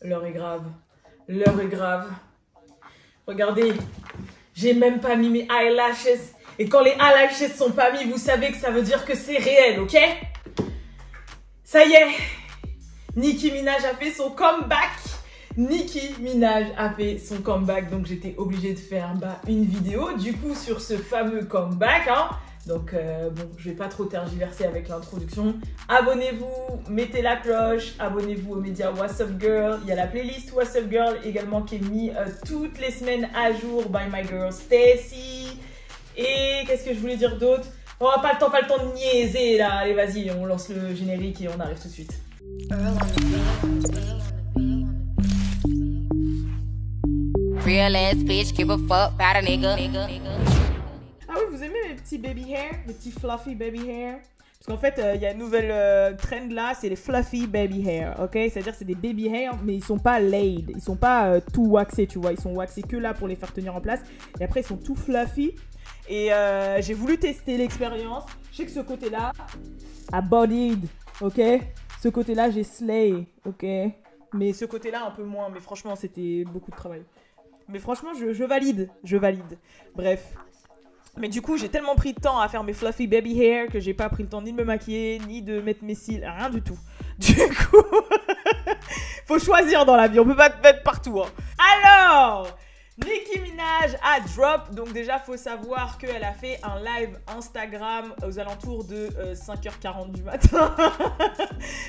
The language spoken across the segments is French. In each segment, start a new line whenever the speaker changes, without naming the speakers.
L'heure est grave. L'heure est grave. Regardez, j'ai même pas mis mes eyelashes. Et quand les eyelashes sont pas mis, vous savez que ça veut dire que c'est réel, ok? Ça y est, Nicki Minaj a fait son comeback. Nicki Minaj a fait son comeback, donc j'étais obligée de faire une vidéo du coup sur ce fameux comeback, hein. Donc bon, je vais pas trop tergiverser avec l'introduction. Abonnez-vous, mettez la cloche, abonnez-vous aux médias What's Up Girl. Il y a la playlist What's Up Girl également qui est mise toutes les semaines à jour by my girl Stacy. Et qu'est-ce que je voulais dire d'autre? Oh, pas le temps de niaiser là. Allez, vas-y, on lance le générique et on arrive tout de suite.
Real ass bitch, give a fuck about a nigga.
Ah oui, vous aimez mes petits baby hair? Les petits fluffy baby hair? Parce qu'en fait, il y a une nouvelle trend là, c'est les fluffy baby hair, ok? C'est-à-dire c'est des baby hair, mais ils sont pas laid. Ils sont pas tout waxés, tu vois. Ils sont waxés que là pour les faire tenir en place. Et après, ils sont tout fluffy. Et j'ai voulu tester l'expérience. Je sais que ce côté-là a bodied, ok? Ce côté-là, j'ai slay, ok? Mais ce côté-là, un peu moins. Mais franchement, c'était beaucoup de travail. Mais franchement, je valide. Je valide. Bref. Mais du coup, j'ai tellement pris de temps à faire mes fluffy baby hair que j'ai pas pris le temps ni de me maquiller, ni de mettre mes cils, rien du tout. Du coup, faut choisir dans la vie. On peut pas te mettre partout, hein. Alors, Nicki Minaj a drop. Donc déjà, faut savoir qu'elle a fait un live Instagram aux alentours de 5h40 du matin.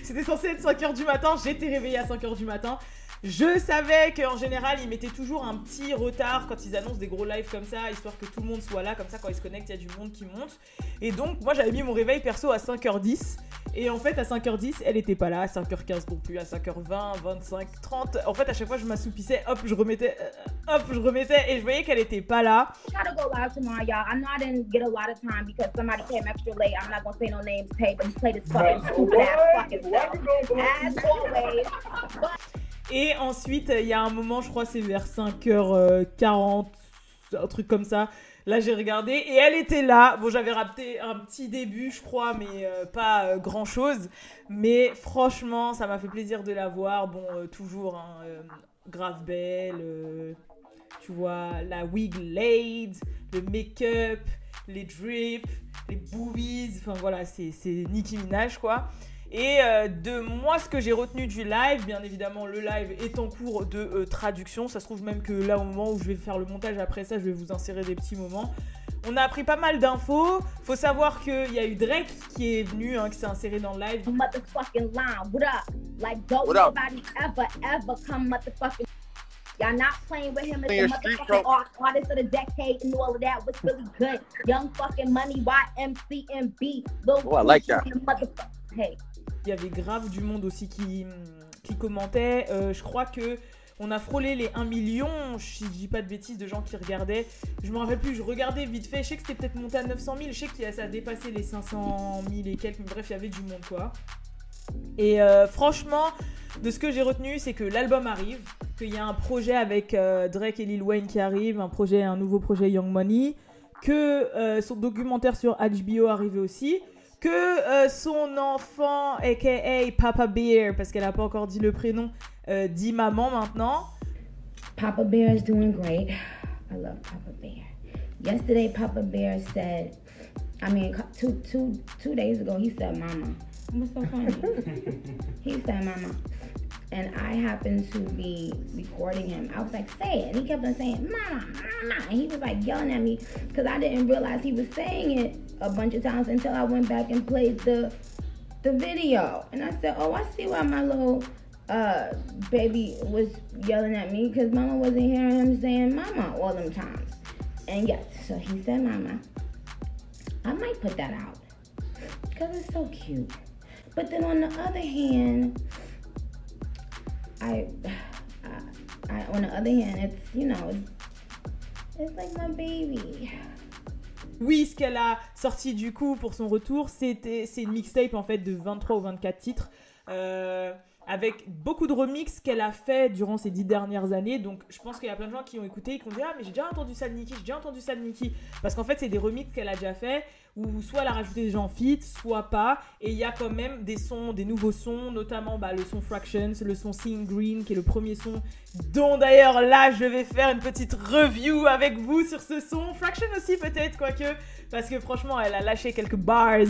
C'était censé être 5h du matin. J'étais réveillée à 5h du matin. Je savais qu'en général, ils mettaient toujours un petit retard quand ils annoncent des gros lives comme ça, histoire que tout le monde soit là. Comme ça, quand ils se connectent, il y a du monde qui monte. Et donc, moi, j'avais mis mon réveil perso à 5h10. Et en fait, à 5h10, elle était pas là. À 5h15 non plus, à 5h20, 25, 30. En fait, à chaque fois, je m'assoupissais, hop, je remettais. Et je voyais qu'elle était pas là.
Try to go live tomorrow, y'all. I know I didn't get a lot of time because somebody came extra late. I'm not gonna say no names, Tay, but he played his fucking stupid ass fucking self. As always.
Et ensuite, il y a un moment, je crois c'est vers 5h40, un truc comme ça. Là, j'ai regardé et elle était là. Bon, j'avais raté un petit début, je crois, mais pas grand-chose. Mais franchement, ça m'a fait plaisir de la voir. Bon, toujours hein, grave belle. Tu vois, la wig laid, le make-up, les drips, les boobies. Enfin, voilà, c'est Nicki Minaj, quoi. Et de moi, ce que j'ai retenu du live, bien évidemment, le live est en cours de traduction. Ça se trouve même que là, au moment où je vais faire le montage après ça, je vais vous insérer des petits moments. On a appris pas mal d'infos. Faut savoir qu'il y a eu Drake qui est venu, hein, qui s'est inséré dans le live.
Motherfucking line. What up? Like, don't nobody ever come motherfucking. Y'all not playing with him as the motherfucking artist of the decade and all of that. What's really good? Young fucking Money, YMCMB.
Oh, I like that.
Hey.
Il y avait grave du monde aussi qui commentait. Je crois que on a frôlé les 1 million, si je dis pas de bêtises, de gens qui regardaient. Je me rappelle plus, je regardais vite fait. Je sais que c'était peut-être monté à 900 000. Je sais que ça a dépassé les 500 000 et quelques. Mais bref, il y avait du monde, quoi. Et franchement, de ce que j'ai retenu, c'est que l'album arrive, qu'il y a un projet avec Drake et Lil Wayne qui arrive, un nouveau projet Young Money, que son documentaire sur HBO arrivait aussi, que son enfant, a.k.a. Papa Bear, parce qu'elle n'a pas encore dit le prénom, dit maman maintenant.
Papa Bear is doing great. I love Papa Bear. Yesterday, Papa Bear said, two days ago, he said mama. What's so funny? He said mama. And I happened to be recording him. I was like, say it. And he kept on saying, mama, mama. And he was like yelling at me because I didn't realize he was saying it a bunch of times until I went back and played the video. And I said, oh, I see why my little baby was yelling at me because mama wasn't hearing him saying mama all them times. And yes, so he said mama. I might put that out because it's so cute. But then on the other hand, it's, you know, it's like my baby.
Oui, ce qu'elle a sorti du coup pour son retour, c'est une mixtape en fait de 23 ou 24 titres avec beaucoup de remix qu'elle a fait durant ces 10 dernières années. Donc je pense qu'il y a plein de gens qui ont écouté et qui ont dit « Ah mais j'ai déjà entendu ça de Nicki, j'ai déjà entendu ça de Nicki ». Parce qu'en fait c'est des remix qu'elle a déjà fait où soit elle a rajouté des gens feat, soit pas. Et il y a quand même des sons, des nouveaux sons, notamment le son Fractions, le son Seeing Green, qui est le premier son, dont d'ailleurs là je vais faire une petite review avec vous sur ce son. Fraction aussi peut-être, quoique, parce que franchement elle a lâché quelques bars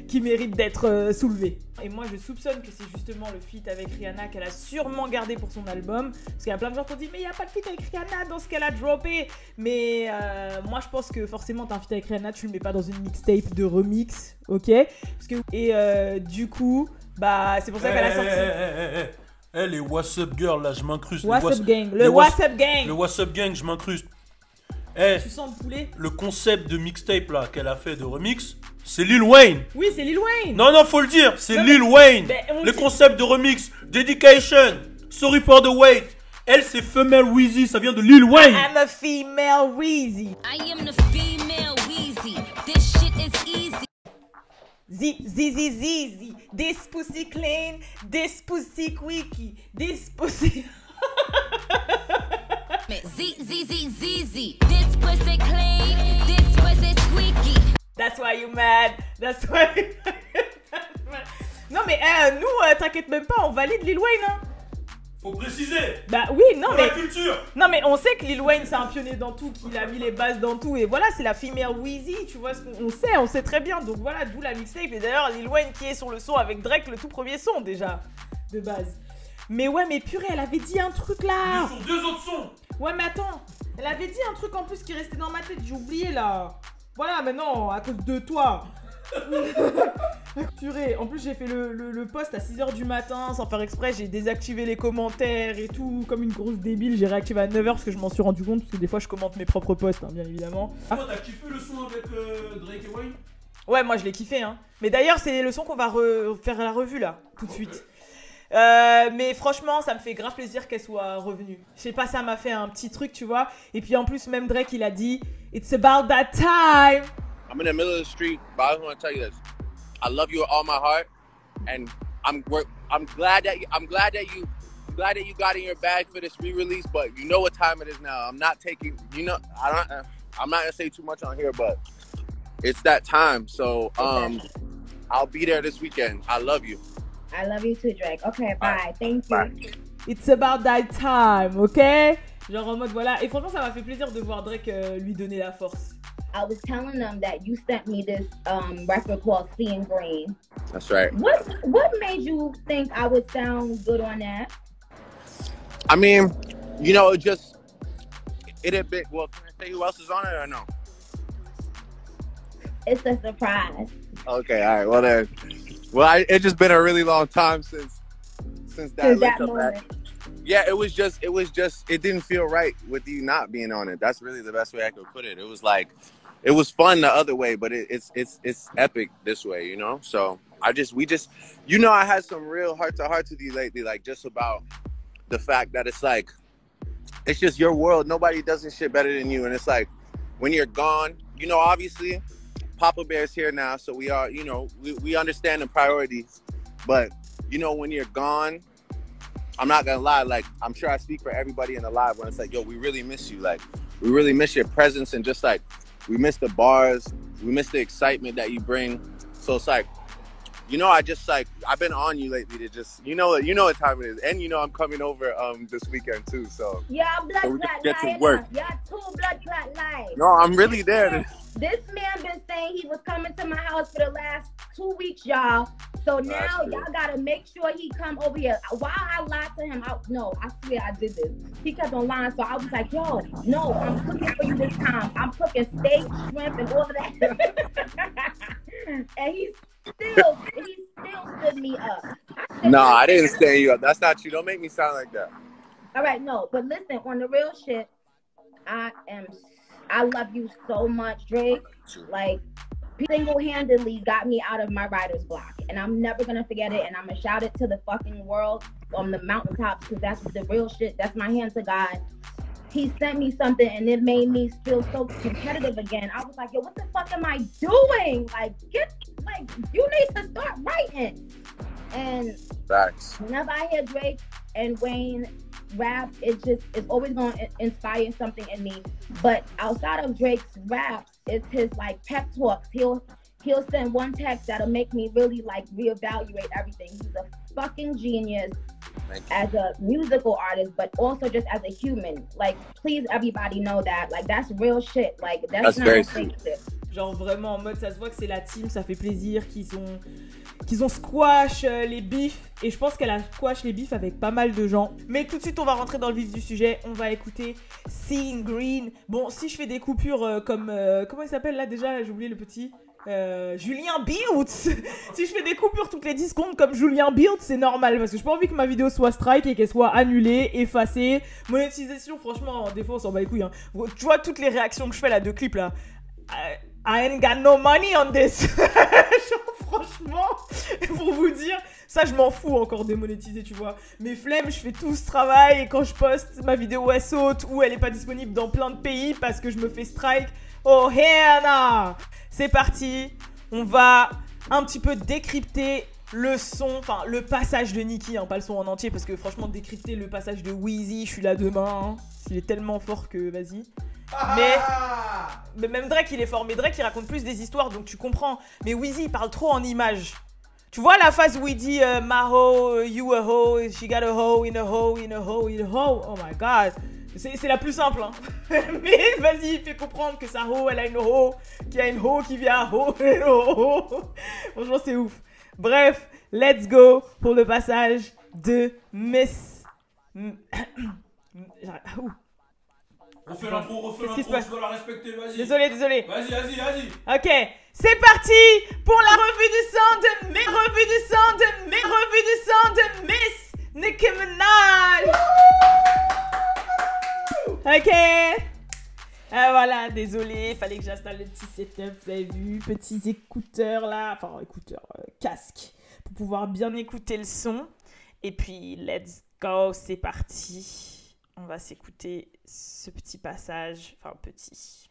qui méritent d'être soulevés. Et moi je soupçonne que c'est justement le feat avec Rihanna qu'elle a sûrement gardé pour son album, parce qu'il y a plein de gens qui ont dit mais il n'y a pas de feat avec Rihanna dans ce qu'elle a droppé. Mais moi je pense que forcément t'as un feat avec Rihanna, tu le mets pas dans une mixtape de remix, ok? Parce que, et du coup, c'est pour ça qu'elle a sorti...
Les WhatsApp girls là, je m'incruste.
WhatsApp gang, le WhatsApp gang.
Le WhatsApp gang, je m'incruste.
Tu sens le poulet?
Le concept de mixtape là qu'elle a fait de remix, c'est Lil Wayne.
Oui, c'est Lil Wayne.
Non, faut le dire, c'est Lil Wayne. Le concept de remix, Dedication, Sorry for the Wait. Elle, c'est Female Weezy, ça vient de Lil Wayne.
I'm a female Weezy.
I am the female Weezy. This shit is easy.
Z. This pussy clean, this pussy quickie, this pussy...
Z. This pussy clean, this pussy squeaky.
That's why you mad. That's why you mad. Non mais nous, t'inquiète même pas, on valide Lil Wayne, hein.
Faut préciser.
Oui, non mais...
la culture.
Non mais on sait que Lil Wayne c'est un pionnier dans tout, qu'il a mis les bases dans tout, et voilà, c'est la female Weezy, tu vois, on sait très bien, donc voilà, d'où la mixtape, et d'ailleurs Lil Wayne qui est sur le son avec Drake, le tout premier son déjà, de base. Mais ouais, mais purée, elle avait dit un truc là.
Sur 2 autres sons.
Ouais, mais attends, elle avait dit un truc en plus qui restait dans ma tête, j'ai oublié là. Voilà, maintenant, à cause de toi. Purée, en plus j'ai fait le post à 6h du matin sans faire exprès, j'ai désactivé les commentaires et tout, comme une grosse débile, j'ai réactivé à 9h parce que je m'en suis rendu compte, parce que des fois je commente mes propres posts, hein, bien évidemment.
Toi, t'as kiffé le son avec Drake et Wayne?
Ouais, moi je l'ai kiffé, hein. Mais d'ailleurs c'est le son qu'on va faire la revue là, tout de suite. Mais franchement ça me fait grave plaisir qu'elle soit revenue. Je sais pas, ça m'a fait un petit truc, tu vois. Et puis en plus même Drake il a dit It's about that time.
I'm in the middle of the street, but I just want to tell you this: I love you with all my heart, and I'm glad that you got in your bag for this re-release. But you know what time it is now. I'm not taking, I'm not gonna say too much on here, but it's that time. So I'll be there this weekend. I love you.
I love you too, Drake. Okay, bye. Thank you.
Bye.
It's about that time, ok? Genre en mode voilà. Et franchement ça m'a fait plaisir de voir Drake lui donner la force.
I was telling them that you sent me this record called Seeing Green.
That's right.
What made you think I would sound good on that?
I mean, it had been. Well, can I say who else is on it or no?
It's a surprise.
Okay, all right. Well then, it's just been a really long time since that
moment.
Yeah, it didn't feel right with you not being on it. That's really the best way I could put it. It was like, it was fun the other way, but it's epic this way, So I had some real heart-to-heart with you lately, like just about the fact that it's like, it's just your world. Nobody does this shit better than you. And it's like, when you're gone, obviously Papa Bear's here now. So we are, we understand the priorities, but when you're gone, I'm not gonna lie, like, I'm sure I speak for everybody in the live when it's like, yo, we really miss you. Like, we really miss your presence, and just like, we miss the bars, we miss the excitement that you bring. So it's like, I've been on you lately to just, you know what time it is. And I'm coming over this weekend too, so.
Yeah, blood clot
get to
live.
work.
Yeah, 2 blood clot live.
No, I'm really there.
This man been saying he was coming to my house for the last 2 weeks, y'all. So now y'all gotta make sure he come over here. While I lied to him, I swear I did this. He kept on lying, so I was like, yo, no, I'm cooking for you this time. I'm cooking steak, shrimp, and all of that. And he still stood me up.
No, I didn't stand you up. That's not you. Don't make me sound like that.
All right, no, but listen, on the real shit, I love you so much, Drake. Like, single-handedly got me out of my writer's block, and I'm never gonna forget it. And I'm gonna shout it to the fucking world on the mountaintops, because that's the real shit. That's my hand to God. He sent me something, and it made me feel so competitive again. I was like, yo, what the fuck am I doing? You need to start writing. And
Facts.
Whenever I hear Drake and Wayne rap, it's always gonna inspire something in me. But outside of Drake's raps, it's his like pep talks. he'll send one text that'll make me really like reevaluate everything. He's a fucking genius as a musical artist, but also just as a human. Like, please, everybody know that. Like, that's real shit. Like, that's not fake shit.
Genre vraiment en mode, ça se voit que c'est la team, ça fait plaisir qu'ils ont squash les bifs. Et je pense qu'elle a squash les bifs avec pas mal de gens. Mais tout de suite, on va rentrer dans le vif du sujet. On va écouter Seeing Green. Bon, si je fais des coupures comme... comment il s'appelle là déjà? J'ai oublié le petit... Julien Bilt. Si je fais des coupures toutes les 10 secondes comme Julien Bilt, c'est normal parce que j'ai pas envie que ma vidéo soit strike et qu'elle soit annulée, effacée. Monétisation, franchement, des fois on s'en bat les couilles hein. Tu vois toutes les réactions que je fais là de clips là, I ain't got no money on this. Genre, franchement, pour vous dire, ça je m'en fous encore démonétiser, tu vois. Mes flemmes, je fais tout ce travail et quand je poste ma vidéo elle saute ou elle est pas disponible dans plein de pays parce que je me fais strike. Oh Hannah, c'est parti, on va un petit peu décrypter le son, enfin le passage de Nicki, hein, pas le son en entier parce que franchement décrypter le passage de Weezy, je suis là demain, hein. Il est tellement fort que vas-y. Mais même Drake il est fort, mais Drake il raconte plus des histoires donc tu comprends, mais Weezy il parle trop en images. Tu vois la phase où il dit ma hoe, you a hoe, she got a hoe, in a hoe, in a hoe, in a hoe, oh my god. C'est la plus simple, hein. Mais vas-y, fais comprendre que sa ho, elle a une ho, qu'il y a une ho qui vient à ho, une ho. Franchement, c'est ouf. Bref, let's go pour le passage de Miss...
Refais l'intro, tu dois la respecter, vas-y.
Désolé.
Vas-y.
Ok, c'est parti pour la revue du son de Miss Nicki Minaj. Ok. Voilà, désolé, fallait que j'installe le petit setup, vous avez vu, petits écouteurs là, enfin écouteurs, casque, pour pouvoir bien écouter le son. Et puis, let's go, c'est parti. On va s'écouter ce petit passage, enfin petit,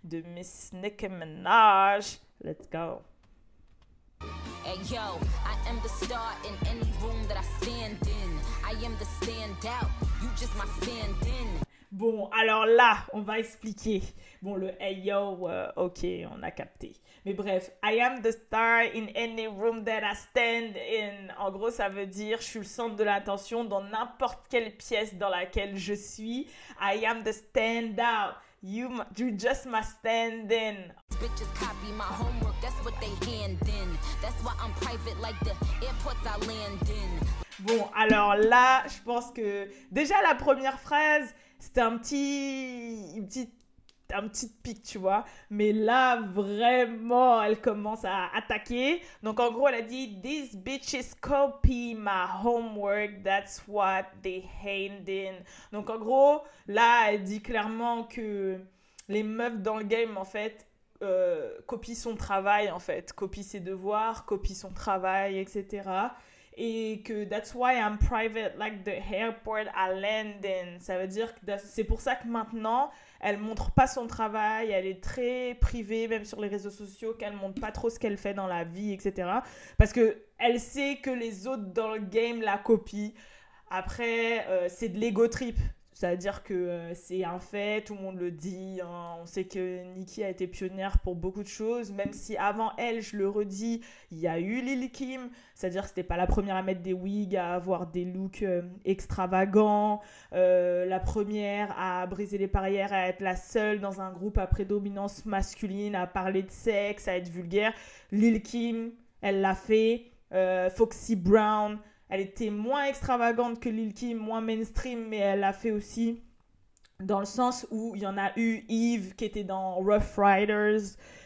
de Miss Nicki Minaj. Let's go.
Hey yo, I am the star in any room that I stand in. I am the standout, you just my stand-in.
Bon, alors là, on va expliquer. Bon, le hey yo, ok, on a capté. Mais bref, I am the star in any room that I stand in. En gros, ça veut dire je suis le centre de l'attention dans n'importe quelle pièce dans laquelle je suis. I am the standout. You just my stand-in.
Bitches copy my homework, that's what they hand in. That's why I'm private like the airports I land in.
Bon, alors là, je pense que déjà la première phrase, c'était un petit pic, tu vois. Mais là, vraiment, elle commence à attaquer. Donc, en gros, elle a dit « These bitches copy my homework, that's what they hand in. » Donc, en gros, là, elle dit clairement que les meufs dans le game, en fait, copient son travail, en fait. Copient ses devoirs, copient son travail, etc. Et que that's why I'm private like the airport I land in. Ça veut dire que c'est pour ça que maintenant, elle montre pas son travail, elle est très privée, même sur les réseaux sociaux, qu'elle montre pas trop ce qu'elle fait dans la vie, etc. Parce que elle sait que les autres dans le game la copient. Après, c'est de l'ego trip. C'est-à-dire que c'est un fait, tout le monde le dit, hein. On sait que Nicki a été pionnière pour beaucoup de choses, même si avant elle, je le redis, il y a eu Lil Kim, c'est-à-dire que c'était pas la première à mettre des wigs, à avoir des looks extravagants, la première à briser les barrières, à être la seule dans un groupe à prédominance masculine, à parler de sexe, à être vulgaire. Lil Kim, elle l'a fait, Foxy Brown, elle était moins extravagante que Lil Kim, moins mainstream, mais elle l'a fait aussi dans le sens où il y en a eu Eve qui était dans Rough Riders,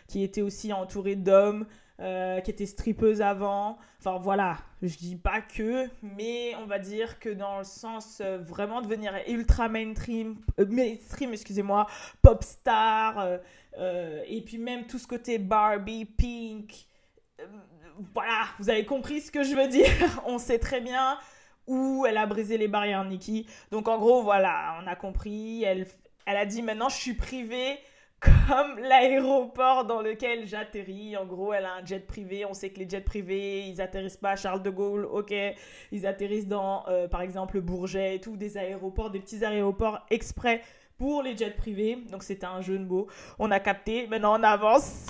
qui était aussi entourée d'hommes, qui était strippeuse avant. Enfin voilà, je dis pas que, mais on va dire que dans le sens vraiment devenir ultra mainstream, excusez-moi, pop star, et puis même tout ce côté Barbie, Pink... Voilà, vous avez compris ce que je veux dire. On sait très bien où elle a brisé les barrières, Nicki. Donc en gros, voilà, on a compris. Elle a dit maintenant je suis privée comme l'aéroport dans lequel j'atterris. En gros, elle a un jet privé. On sait que les jets privés, ils atterrissent pas à Charles de Gaulle, ok. Ils atterrissent dans, par exemple, Bourget et tout, des aéroports, des petits aéroports exprès pour les jets privés. Donc c'était un jeu de mots. On a capté. Maintenant, on avance.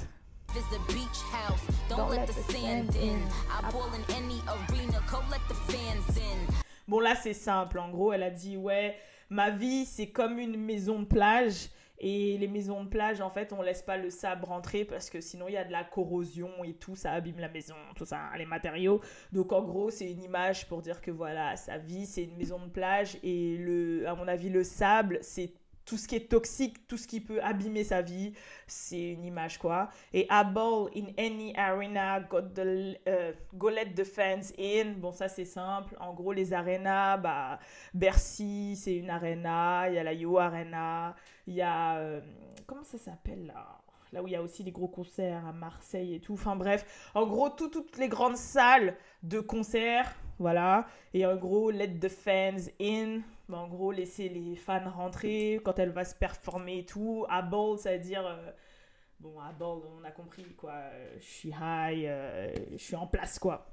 is a beach house. Don't let the sand in. I ball in any arena. Go let the fans in.
Bon, là, c'est simple. En gros, elle a dit, ouais, ma vie, c'est comme une maison de plage. Et les maisons de plage, en fait, on laisse pas le sable rentrer parce que sinon, il y a de la corrosion et tout. Ça abîme la maison, tout ça, les matériaux. Donc, en gros, c'est une image pour dire que, voilà, sa vie, c'est une maison de plage. Et, à mon avis, le sable, c'est tout ce qui est toxique, tout ce qui peut abîmer sa vie, c'est une image, quoi. Et I ball in any arena, go let the fans in. Bon, ça, c'est simple. En gros, les arenas, bah, Bercy, c'est une arena. Il y a la Yo Arena. Il y a... comment ça s'appelle, là ? Là où il y a aussi les gros concerts à Marseille et tout. Enfin, bref. En gros, toutes les grandes salles de concerts, voilà. Et en gros, let the fans in. Bah, en gros, laisser les fans rentrer quand elle va se performer et tout. À ball, ça veut dire... bon, à ball, on a compris, quoi. Je suis high, je suis en place, quoi.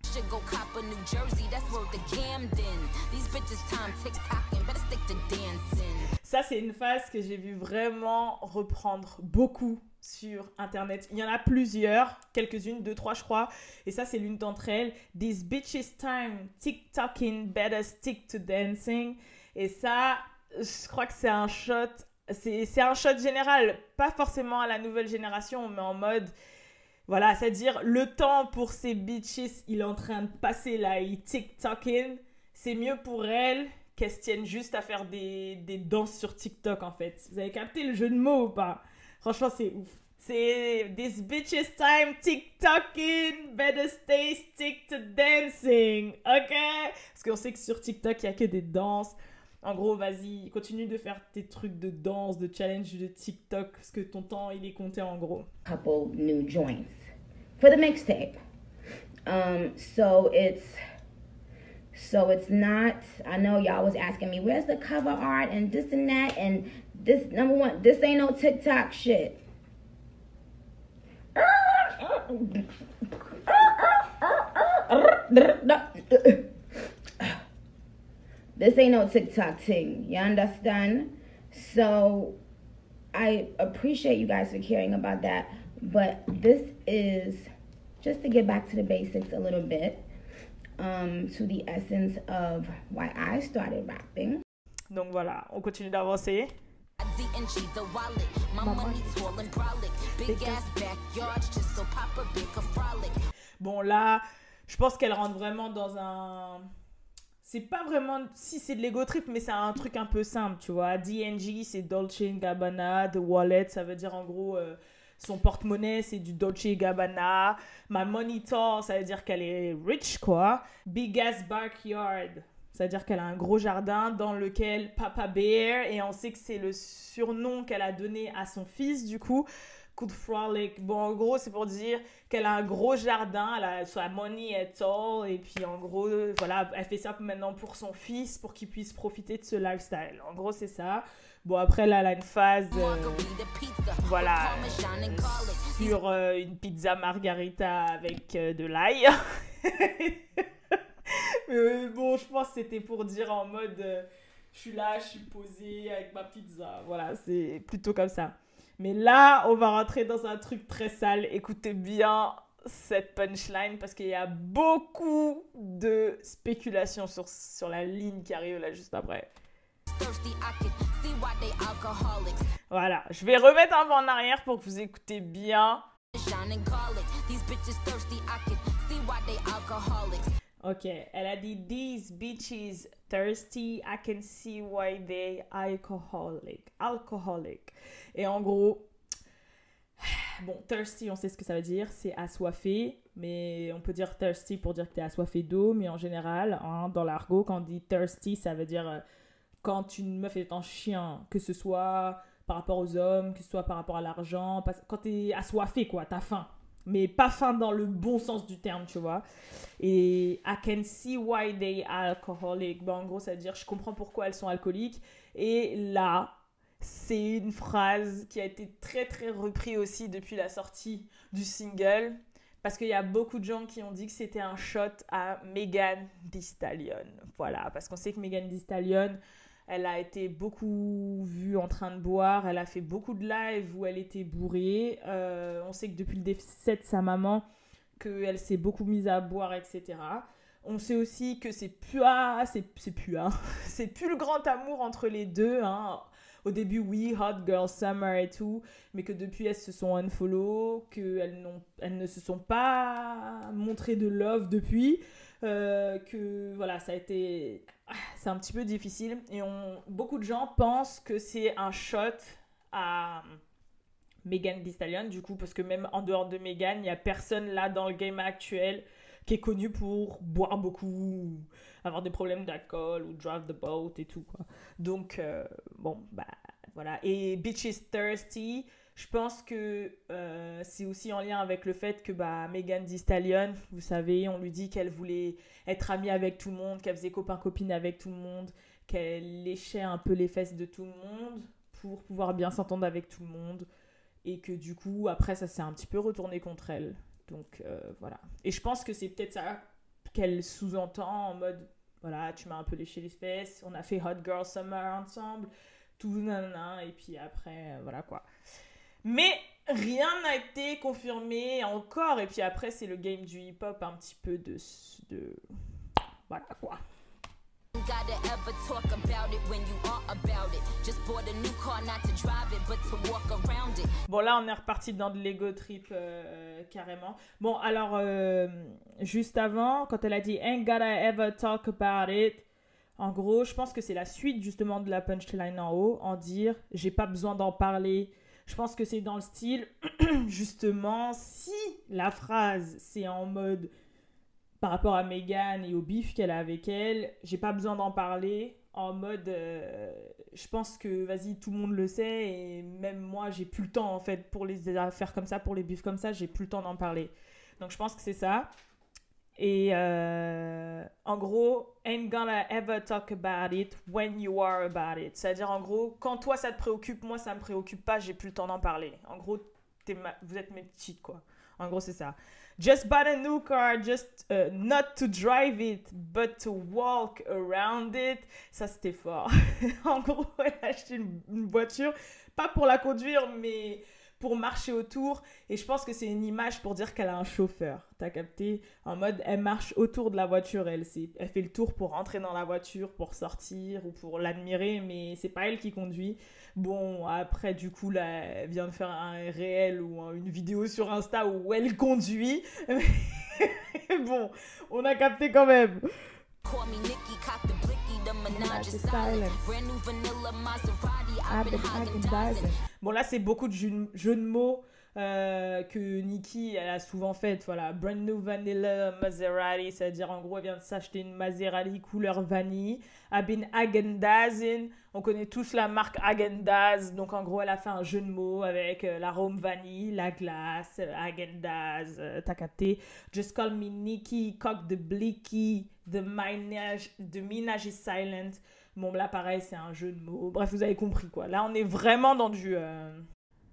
Should go cop a New Jersey, that's worth the Camden. These bitches time tick-tocking, better stick to dancing.
Ça, c'est une phase que j'ai vu vraiment reprendre beaucoup sur Internet. Il y en a plusieurs, quelques-unes, 2, 3, je crois. Et ça, c'est l'une d'entre elles. These bitches time tick-tocking, better stick to dancing. Et ça, je crois que c'est un shot. C'est un shot général. Pas forcément à la nouvelle génération, mais en mode... Voilà, c'est-à-dire le temps pour ces bitches, il est en train de passer là, il TikToking. C'est mieux pour elles qu'elles se tiennent juste à faire des danses sur TikTok, en fait. Vous avez capté le jeu de mots ou pas? Franchement, c'est ouf. C'est this bitches time TikToking, better stay stick to dancing, ok? Parce qu'on sait que sur TikTok, il n'y a que des danses. En gros, vas-y, continue de faire tes trucs de danse, de challenge de TikTok, parce que ton temps, il est compté en gros.
Couple new joints for the mixtape. So it's not, I know y'all was asking me, where's the cover art and this and that, and this, number one, this ain't no TikTok shit. This ain't no TikTok thing, you understand? So I appreciate you guys for caring about that, but this is just to get back to the basics a little bit, to the essence of why I started rapping.
Donc voilà, on continue d'avancer.
DNG, the wallet, my money tall and brolic, big ass backyard, just so Papa big a frolic.
Bon là, je pense qu'elle rentre vraiment dans un... C'est pas vraiment... Si, c'est de l'ego trip, mais c'est un truc un peu simple, tu vois. DNG, c'est Dolce & Gabbana. The wallet, ça veut dire en gros... son porte-monnaie, c'est du Dolce & Gabbana. My money tall, ça veut dire qu'elle est rich, quoi. Big ass backyard, ça veut dire qu'elle a un gros jardin dans lequel Papa Bear, et on sait que c'est le surnom qu'elle a donné à son fils, du coup, could frolic. Bon, en gros, c'est pour dire qu'elle a un gros jardin, elle a sa money at all, et puis en gros, voilà, elle fait ça maintenant pour son fils, pour qu'il puisse profiter de ce lifestyle. En gros, c'est ça. Bon, après, là, elle a une phase, voilà, sur une pizza margarita avec de l'ail. Mais bon, je pense que c'était pour dire en mode, je suis là, je suis posée avec ma pizza. Voilà, c'est plutôt comme ça. Mais là, on va rentrer dans un truc très sale. Écoutez bien cette punchline parce qu'il y a beaucoup de spéculations sur la ligne qui arrive là juste après. Voilà, je vais remettre un peu en arrière pour que vous écoutez bien. Ok, elle a dit « These bitches thirsty, I can see why they alcoholic. » Et en gros, bon, thirsty, on sait ce que ça veut dire, c'est assoiffé, mais on peut dire thirsty pour dire que t'es assoiffé d'eau, mais en général, hein, dans l'argot, quand on dit thirsty, ça veut dire quand une meuf est en chien, que ce soit par rapport aux hommes, que ce soit par rapport à l'argent, quand t'es assoiffé, quoi, t'as faim. Mais pas faim dans le bon sens du terme, tu vois. Et I can see why they alcoholic. Bon, en gros, ça veut dire je comprends pourquoi elles sont alcooliques. Et là, c'est une phrase qui a été très très reprise aussi depuis la sortie du single. Parce qu'il y a beaucoup de gens qui ont dit que c'était un shot à Megan Thee Stallion. Voilà, parce qu'on sait que Megan Thee Stallion, Elle a été beaucoup vue en train de boire. Elle a fait beaucoup de lives où elle était bourrée. On sait que depuis le décès de sa maman, qu'elle s'est beaucoup mise à boire, etc. On sait aussi que c'est plus le grand amour entre les deux. Hein. Au début, oui, Hot Girl Summer et tout, mais que depuis, elles se sont unfollow, qu'elles ne se sont pas montrées de love depuis, que voilà, c'est un petit peu difficile. Et beaucoup de gens pensent que c'est un shot à Megan Thee Stallion, du coup, parce que même en dehors de Megan, il n'y a personne là dans le game actuel qui est connu pour boire beaucoup, avoir des problèmes d'alcool ou drive the boat et tout, quoi. Donc, bon, bah, voilà. Et Bitches Thirsty, je pense que c'est aussi en lien avec le fait que bah, Megan Thee Stallion, vous savez, on lui dit qu'elle voulait être amie avec tout le monde, qu'elle faisait copain-copine avec tout le monde, qu'elle léchait un peu les fesses de tout le monde pour pouvoir bien s'entendre avec tout le monde. Et que du coup, après, ça s'est un petit peu retourné contre elle. Donc, voilà. Et je pense que c'est peut-être ça qu'elle sous-entend en mode, voilà, tu m'as un peu léché les fesses, on a fait Hot Girl Summer ensemble, tout nanana, et puis après, voilà quoi. Mais rien n'a été confirmé encore, et puis après, c'est le game du hip-hop un petit peu de voilà quoi.
Gotta ever talk about it when you are about it. Just bought a new car, not to drive it, but to walk around it.
Bon, là, on est reparti dans de l'ego trip carrément. Bon, alors, juste avant, quand elle a dit ain't gotta ever talk about it, en gros, je pense que c'est la suite justement de la punchline en haut, en dire j'ai pas besoin d'en parler. Je pense que c'est dans le style, justement, si la phrase c'est en mode par rapport à Megan et au bif qu'elle a avec elle, j'ai pas besoin d'en parler, en mode je pense que vas-y tout le monde le sait et même moi j'ai plus le temps en fait pour les affaires comme ça, pour les bifs comme ça, j'ai plus le temps d'en parler. Donc je pense que c'est ça. Et en gros, ain't gonna ever talk about it when you are about it. C'est-à-dire en gros, quand toi ça te préoccupe, moi ça me préoccupe pas, j'ai plus le temps d'en parler. En gros, vous êtes mes petites quoi. En gros c'est ça. Just bought a new car, just not to drive it, but to walk around it. Ça, c'était fort. En gros, elle a acheté une voiture, pas pour la conduire, mais pour marcher autour. Et je pense que c'est une image pour dire qu'elle a un chauffeur. T'as capté? En mode, elle marche autour de la voiture. Elle fait le tour pour rentrer dans la voiture, pour sortir ou pour l'admirer, mais c'est pas elle qui conduit. Bon, après, du coup, là, elle vient de faire un réel ou une vidéo sur Insta où elle conduit. Bon, on a capté quand même. Bon, là, c'est beaucoup de jeux de mots que Nicki, elle a souvent fait. Voilà, brand new vanilla Maserati, c'est-à-dire en gros, elle vient de s'acheter une Maserati couleur vanille. I've been Häagen-Dazs. On connaît tous la marque Häagen-Dazs. Donc, en gros, elle a fait un jeu de mots avec l'arôme vanille, la glace, Häagen-Dazs. T'as capté? Just call me Nicki, cock the blicky, the ménage is silent. Bon, là, pareil, c'est un jeu de mots. Bref, vous avez compris, quoi. Là, on est vraiment dans du...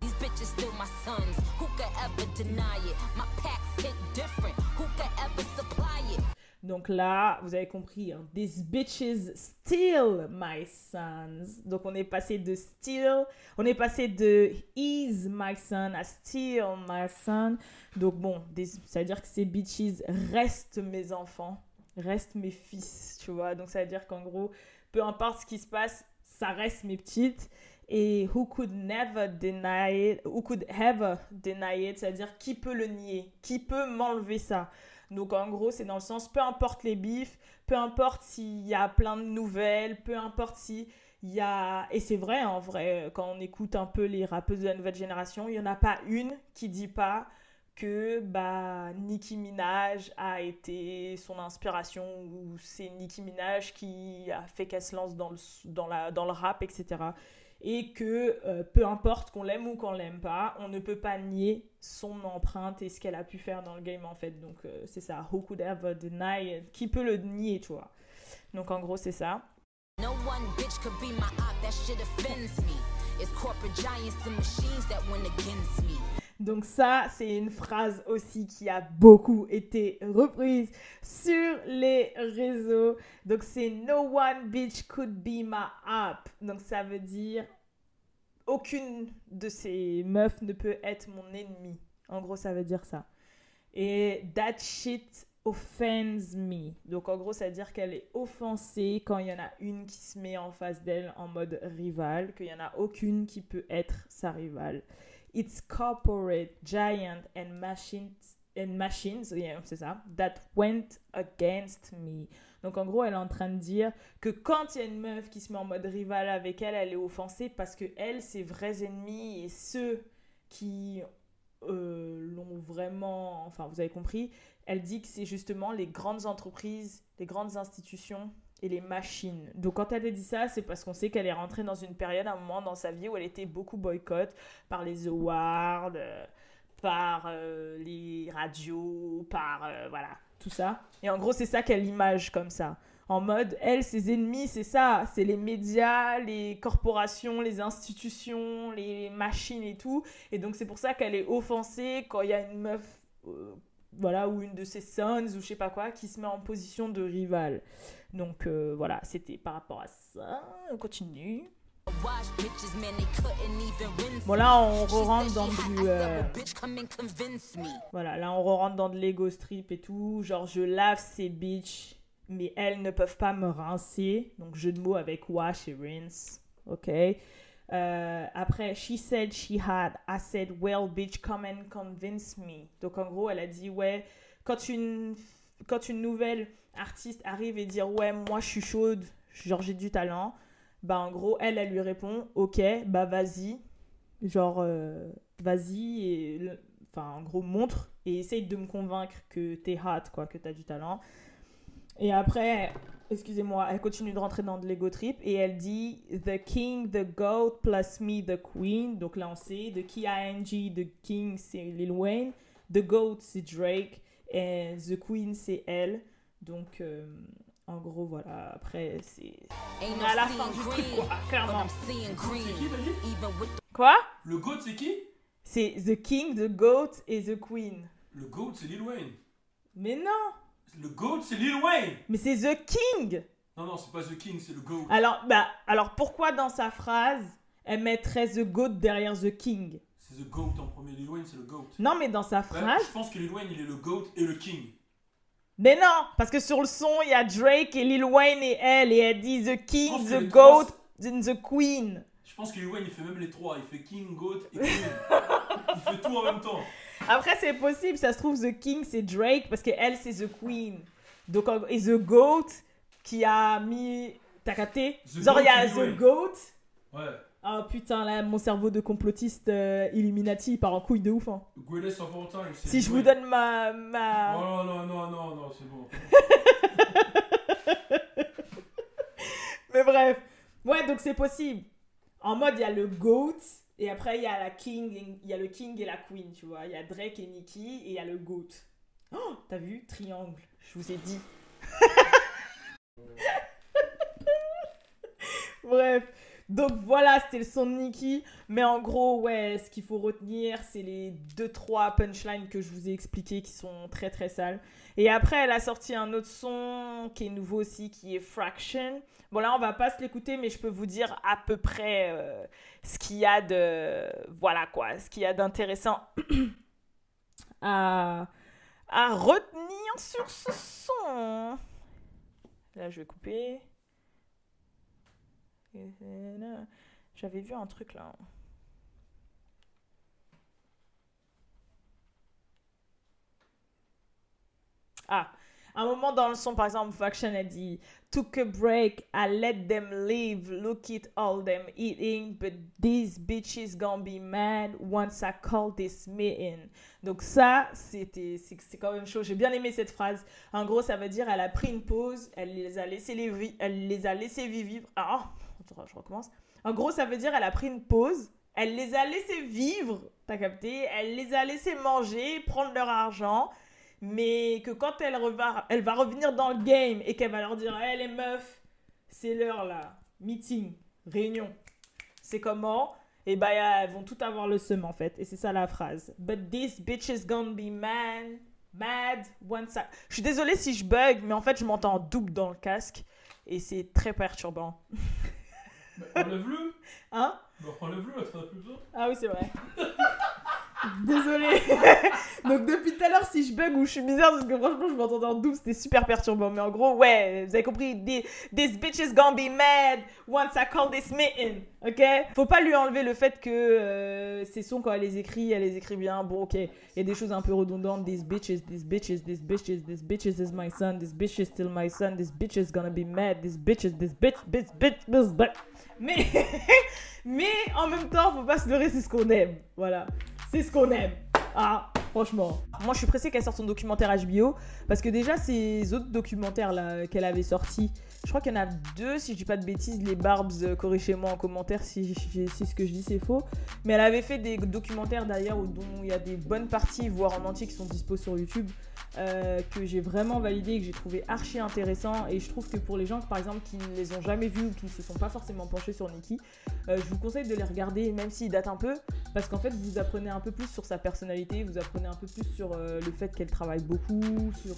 These bitches still my sons. Who could ever deny it? My packs hit different. Who could ever supply it?
Donc là, vous avez compris, hein. These bitches still my sons. Donc on est passé de still, on est passé de is my son à still my son. Donc bon, ça veut dire que ces bitches restent mes enfants, restent mes fils, tu vois. Donc ça veut dire qu'en gros, peu importe ce qui se passe, ça reste mes petites. Et who could never deny it, who could ever deny it, c'est-à-dire qui peut le nier, qui peut m'enlever ça. Donc en gros, c'est dans le sens, peu importe les bifs, peu importe s'il y a plein de nouvelles, peu importe s'il y a... Et c'est vrai, en vrai, quand on écoute un peu les rappeuses de la nouvelle génération, il n'y en a pas une qui dit pas que Nicki Minaj a été son inspiration ou c'est Nicki Minaj qui a fait qu'elle se lance dans le rap, etc. Et que peu importe qu'on l'aime ou qu'on l'aime pas, on ne peut pas nier son empreinte et ce qu'elle a pu faire dans le game en fait. Donc c'est ça, who could ever deny it? Qui peut le nier, tu vois. Donc en gros c'est ça.
No one bitch could be my op, that shit offends me. It's corporate giants and machines that win against me.
Donc ça, c'est une phrase aussi qui a beaucoup été reprise sur les réseaux. Donc c'est No one bitch could be my app. Donc ça veut dire aucune de ces meufs ne peut être mon ennemi. En gros, ça veut dire ça. Et that shit offends me. Donc en gros, ça veut dire qu'elle est offensée quand il y en a une qui se met en face d'elle en mode rival, qu'il n'y en a aucune qui peut être sa rivale. It's corporate, giant and machines, yeah, c'est ça, that went against me. Donc en gros, elle est en train de dire que quand il y a une meuf qui se met en mode rival avec elle, elle est offensée parce que elle, ses vrais ennemis et ceux qui l'ont vraiment, enfin vous avez compris, elle dit que c'est justement les grandes entreprises, les grandes institutions et les machines. Donc quand elle a dit ça, c'est parce qu'on sait qu'elle est rentrée dans une période, un moment dans sa vie où elle était beaucoup boycott par les awards, par les radios, par voilà, tout ça. Et en gros, c'est ça qu'elle image comme ça. En mode, elle, ses ennemis, c'est ça. C'est les médias, les corporations, les institutions, les machines et tout. Et donc, c'est pour ça qu'elle est offensée quand il y a une meuf, voilà, ou une de ses sons, ou je sais pas quoi, qui se met en position de rival. Donc, voilà, c'était par rapport à ça. On continue. Bon, là, on rentre dans du... Voilà, là, on rentre dans de l'ego strip et tout. Genre, je lave ces bitches, mais elles ne peuvent pas me rincer. Donc, jeu de mots avec wash et rinse. OK. Après, she said she had. I said, well, bitch, come and convince me. Donc, en gros, elle a dit, ouais, quand une nouvelle artiste arrive et dire, ouais, moi, je suis chaude, genre, j'ai du talent. Bah, en gros, elle lui répond, ok, bah, vas-y. Genre, vas-y, et, enfin, en gros, montre et essaye de me convaincre que t'es hot, quoi, que t'as du talent. Et après, excusez-moi, elle continue de rentrer dans de l'ego trip et elle dit The king, the goat, plus me, the queen. Donc là, on sait, the K-I-N-G, the king, c'est Lil Wayne. The goat, c'est Drake. Et the queen, c'est elle. Donc, en gros, voilà. Après, c'est... On est à la fin du truc, quoi, clairement. Quoi?
Le GOAT, c'est qui?
C'est the king, the goat et the queen.
Le GOAT, c'est Lil Wayne.
Mais non!
Le GOAT, c'est Lil Wayne.
Mais c'est the king!
Non, c'est pas The King, c'est le GOAT.
Alors pourquoi dans sa phrase, elle mettrait the goat derrière the king?
C'est The GOAT en premier. Lil Wayne, c'est le GOAT.
Non, mais dans sa phrase...
Je pense que Lil Wayne, il est le GOAT et le King.
Mais non, parce que sur le son, il y a Drake et Lil Wayne et elle dit the king, the
goat
goat, and the queen.
Je pense que Lil Wayne, il fait même les trois. Il fait King, GOAT et Queen. Il fait tout en même temps.
Après, c'est possible, ça se trouve, the king, c'est Drake, parce que elle, c'est the queen. Donc, et the goat, qui a mis... T'as capté? Genre, il y a the goat.
Ouais.
Oh putain, là, mon cerveau de complotiste Illuminati, il part en couille de ouf. Hein.
Greatest of all time.
Si je vous donne ma...
Non, c'est bon.
Mais bref. Ouais, donc c'est possible. En mode, il y a le GOAT, et après, il y a la king, il y a le king et la queen, tu vois. Il y a Drake et Nicki, et il y a le GOAT. Oh, t'as vu? Triangle. Je vous ai dit. Bref. Donc voilà, c'était le son de Nicki. Mais en gros, ouais, ce qu'il faut retenir, c'est les 2-3 punchlines que je vous ai expliquées qui sont très très sales. Et après, elle a sorti un autre son qui est nouveau aussi, qui est Fraction. Bon, là, on va pas se l'écouter, mais je peux vous dire à peu près ce qu'il y a de... Voilà quoi, ce qu'il y a d'intéressant à retenir sur ce son. Là, je vais couper. J'avais vu un truc là. Ah, un moment dans le son, par exemple, Faction a dit Took a break, I let them live, look at all them eating, but these bitches gonna be mad once I call this meeting. Donc ça, c'est quand même chaud. J'ai bien aimé cette phrase. En gros, ça veut dire elle a pris une pause, elle les a laissés vivre. Ah, attends, je recommence. En gros, ça veut dire elle a pris une pause, elle les a laissés vivre, t'as capté? Elle les a laissés manger, prendre leur argent. Mais que quand elle va revenir dans le game et qu'elle va leur dire hey, les meufs, c'est l'heure là, meeting, réunion. C'est comment? et bah elles vont tout avoir le seum en fait. Et c'est ça la phrase. But this bitch is gonna be mad once I... Je suis désolée si je bug, mais en fait je m'entends en double dans le casque et c'est très perturbant.
Enlève-le.
Hein?
Enlève-le, là, t'en as plus besoin.
Ah oui, c'est vrai. Désolée. Donc depuis tout à l'heure, si je bug ou je suis bizarre, parce que franchement, je m'entendais en double, c'était super perturbant. Mais en gros, ouais, vous avez compris. This bitch is gonna be mad once I call this meeting. Ok? Faut pas lui enlever le fait que ces sons, quand elle les écrit bien. Bon, ok. Il y a des choses un peu redondantes. This bitch is is my son. This bitch is still my son. This bitch is gonna be mad. This bitch. Mais en même temps, faut pas se leurrer, c'est ce qu'on aime. Voilà. C'est ce qu'on aime. Ah, franchement. Moi, je suis pressée qu'elle sorte son documentaire HBO. Parce que déjà, ces autres documentaires là qu'elle avait sortis, je crois qu'il y en a 2, si je dis pas de bêtises. Les Barbs, corrigez-moi en commentaire si ce que je dis c'est faux. Mais elle avait fait des documentaires d'ailleurs dont il y a des bonnes parties, voire en entier, qui sont dispo sur YouTube. Que j'ai vraiment validé et que j'ai trouvé archi intéressant. Et je trouve que pour les gens, par exemple, qui ne les ont jamais vus ou qui ne se sont pas forcément penchés sur Nicki, je vous conseille de les regarder, même s'ils datent un peu, parce qu'en fait, vous apprenez un peu plus sur sa personnalité, vous apprenez un peu plus sur le fait qu'elle travaille beaucoup, sur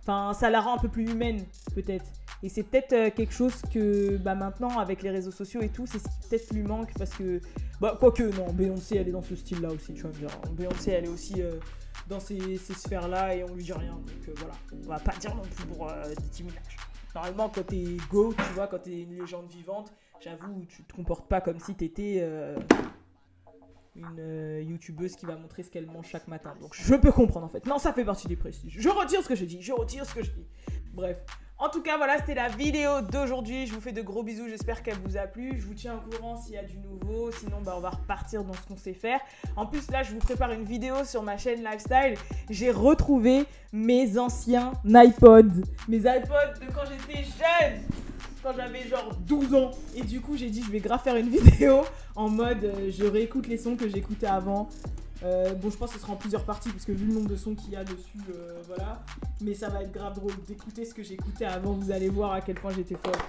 enfin, ça la rend un peu plus humaine, peut-être. Et c'est peut-être quelque chose que maintenant, avec les réseaux sociaux et tout, c'est ce qui peut-être lui manque, parce que, quoique, non, Beyoncé, elle est dans ce style-là aussi, tu vas me dire. Beyoncé, elle est aussi... dans ces sphères-là et on lui dit rien. Donc voilà, on va pas dire non plus pour Nicki Minaj. Normalement, quand t'es go, tu vois, quand t'es une légende vivante, j'avoue, tu te comportes pas comme si t'étais une youtubeuse qui va montrer ce qu'elle mange chaque matin. Donc je peux comprendre en fait. Non, ça fait partie des prestiges. Je retire ce que je dis, Bref. En tout cas, voilà, c'était la vidéo d'aujourd'hui. Je vous fais de gros bisous. J'espère qu'elle vous a plu. Je vous tiens au courant s'il y a du nouveau. Sinon, on va repartir dans ce qu'on sait faire. En plus, là, je vous prépare une vidéo sur ma chaîne Lifestyle. J'ai retrouvé mes anciens iPods. Mes iPods de quand j'étais jeune. Quand j'avais genre 12 ans. Et du coup, j'ai dit, je vais grave faire une vidéo en mode, je réécoute les sons que j'écoutais avant. Bon, je pense que ce sera en plusieurs parties parce que vu le nombre de sons qu'il y a dessus, voilà. Mais ça va être grave drôle d'écouter ce que j'écoutais avant. Vous allez voir à quel point j'étais folle.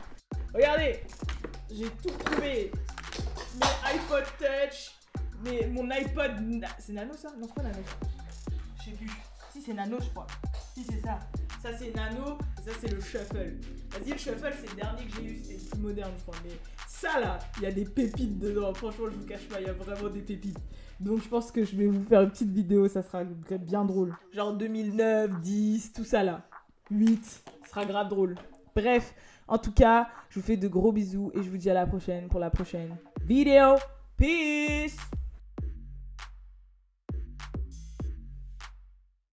Regardez, j'ai tout retrouvé. Mes iPod Touch, mon iPod... C'est Nano ça? Non, c'est pas Nano ça. Je sais plus. Si, c'est Nano, je crois. Si, c'est ça. Ça, c'est Nano. Et ça, c'est le Shuffle. Vas-y, le Shuffle, c'est le dernier que j'ai eu. C'était le plus moderne, je crois. Mais ça, là, il y a des pépites dedans. Franchement, je vous cache pas, il y a vraiment des pépites. Donc, je pense que je vais vous faire une petite vidéo. Ça sera bien drôle. Genre 2009, 10, tout ça, là. 8. Ça sera grave drôle. Bref, en tout cas, je vous fais de gros bisous. Et je vous dis à la prochaine pour la prochaine vidéo. Peace!